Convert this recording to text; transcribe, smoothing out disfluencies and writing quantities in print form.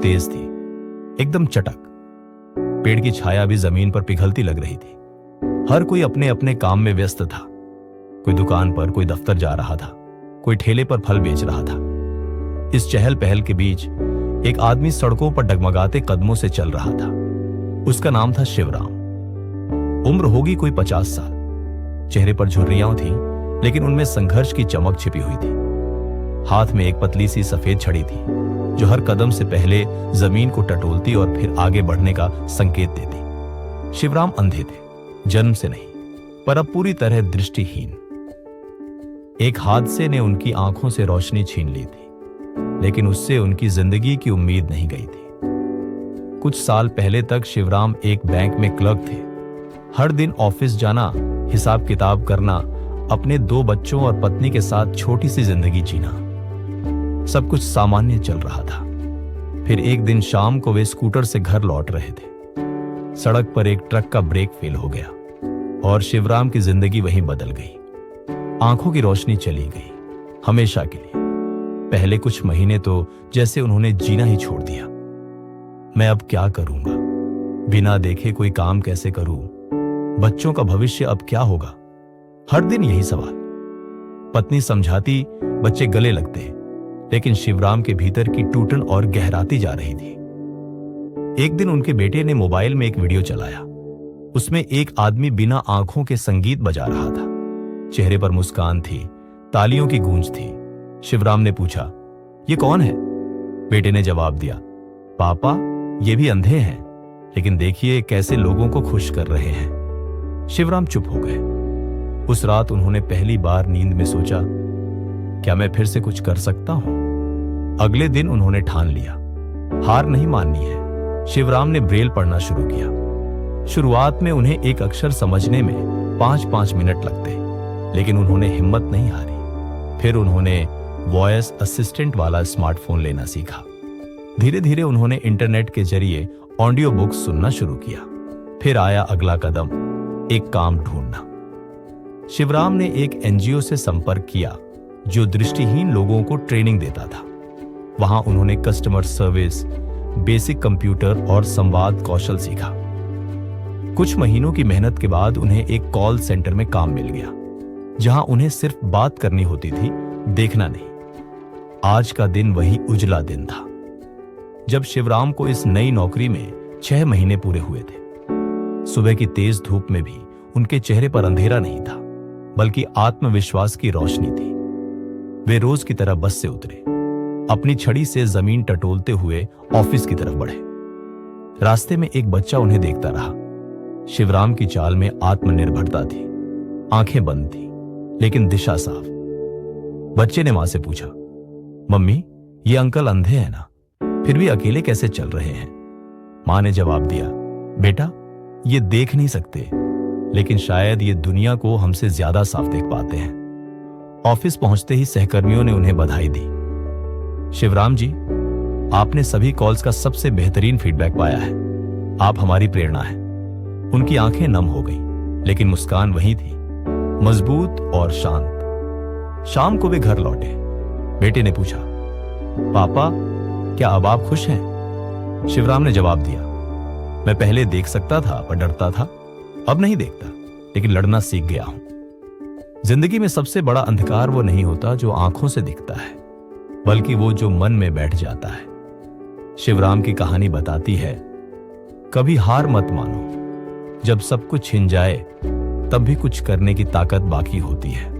तेज थी, एकदम चटक। पेड़ की छाया भी जमीन पर पिघलती लग रही थी। हर कोई अपने अपने काम में व्यस्त था। कोई दुकान पर, कोई दफ्तर जा रहा था, कोई ठेले पर फल बेच रहा था। इस चहल पहल के बीच एक आदमी सड़कों पर डगमगाते कदमों से चल रहा था। उसका नाम था शिवराम। उम्र होगी कोई 50 साल। चेहरे पर झुर्रियां थीं, लेकिन उनमें संघर्ष की चमक छिपी हुई थी। हाथ में एक पतली सी सफेद छड़ी थी, जो हर कदम से पहले जमीन को टटोलती और फिर आगे बढ़ने का संकेत देती। शिवराम अंधे थे, जन्म से नहीं, पर अब पूरी तरह दृष्टिहीन। एक हादसे ने उनकी आंखों से रोशनी छीन ली थी, लेकिन उससे उनकी जिंदगी की उम्मीद नहीं गई थी। कुछ साल पहले तक शिवराम एक बैंक में क्लर्क थे। हर दिन ऑफिस जाना, हिसाब किताब करना, अपने 2 बच्चों और पत्नी के साथ छोटी सी जिंदगी जीना, सब कुछ सामान्य चल रहा था। फिर एक दिन शाम को वे स्कूटर से घर लौट रहे थे। सड़क पर एक ट्रक का ब्रेक फेल हो गया और शिवराम की जिंदगी वहीं बदल गई। आंखों की रोशनी चली गई, हमेशा के लिए। पहले कुछ महीने तो जैसे उन्होंने जीना ही छोड़ दिया। मैं अब क्या करूंगा? बिना देखे कोई काम कैसे करूं? बच्चों का भविष्य अब क्या होगा? हर दिन यही सवाल। पत्नी समझाती, बच्चे गले लगते, लेकिन शिवराम के भीतर की टूटन और गहराती जा रही थी। एक दिन उनके बेटे ने मोबाइल में एक वीडियो चलाया। उसमें एक आदमी बिना आंखों के संगीत बजा रहा था। चेहरे पर मुस्कान थी, तालियों की गूंज थी। शिवराम ने पूछा, ये कौन है? बेटे ने जवाब दिया, पापा, ये भी अंधे हैं, लेकिन देखिए कैसे लोगों को खुश कर रहे हैं। शिवराम चुप हो गए। उस रात उन्होंने पहली बार नींद में सोचा, क्या मैं फिर से कुछ कर सकता हूं? अगले दिन उन्होंने ठान लिया, हार नहीं माननी है। शिवराम ने ब्रेल पढ़ना शुरू किया। शुरुआत में उन्हें एक अक्षर समझने में 5-5 मिनट लगते, लेकिन उन्होंने हिम्मत नहीं हारी। फिर उन्होंने वॉइस असिस्टेंट वाला स्मार्टफोन लेना सीखा। धीरे धीरे उन्होंने इंटरनेट के जरिए ऑडियो बुक्स सुनना शुरू किया। फिर आया अगला कदम, एक काम ढूंढना। शिवराम ने एक एनजीओ से संपर्क किया जो दृष्टिहीन लोगों को ट्रेनिंग देता था। वहां उन्होंने कस्टमर सर्विस, बेसिक कंप्यूटर और संवाद कौशल सीखा। कुछ महीनों की मेहनत के बाद उन्हें एक कॉल सेंटर में काम मिल गया, जहां उन्हें सिर्फ बात करनी होती थी, देखना नहीं। आज का दिन वही उजला दिन था जब शिवराम को इस नई नौकरी में 6 महीने पूरे हुए थे। सुबह की तेज धूप में भी उनके चेहरे पर अंधेरा नहीं था, बल्कि आत्मविश्वास की रोशनी थी। वे रोज की तरह बस से उतरे, अपनी छड़ी से जमीन टटोलते हुए ऑफिस की तरफ बढ़े। रास्ते में एक बच्चा उन्हें देखता रहा। शिवराम की चाल में आत्मनिर्भरता थी, आंखें बंद थी, लेकिन दिशा साफ। बच्चे ने मां से पूछा, मम्मी, ये अंकल अंधे हैं ना, फिर भी अकेले कैसे चल रहे हैं? मां ने जवाब दिया, बेटा, ये देख नहीं सकते, लेकिन शायद ये दुनिया को हमसे ज्यादा साफ देख पाते हैं। ऑफिस पहुंचते ही सहकर्मियों ने उन्हें बधाई दी। शिवराम जी, आपने सभी कॉल्स का सबसे बेहतरीन फीडबैक पाया है। आप हमारी प्रेरणा हैं। उनकी आंखें नम हो गईं, लेकिन मुस्कान वही थी, मजबूत और शांत। शाम को वे घर लौटे। बेटे ने पूछा, पापा, क्या अब आप खुश हैं? शिवराम ने जवाब दिया, मैं पहले देख सकता था पर डरता था, अब नहीं देखता, लेकिन लड़ना सीख गया हूं। जिंदगी में सबसे बड़ा अंधकार वो नहीं होता जो आंखों से दिखता है, बल्कि वो जो मन में बैठ जाता है। शिवराम की कहानी बताती है, कभी हार मत मानो। जब सब कुछ छिन जाए, तब भी कुछ करने की ताकत बाकी होती है।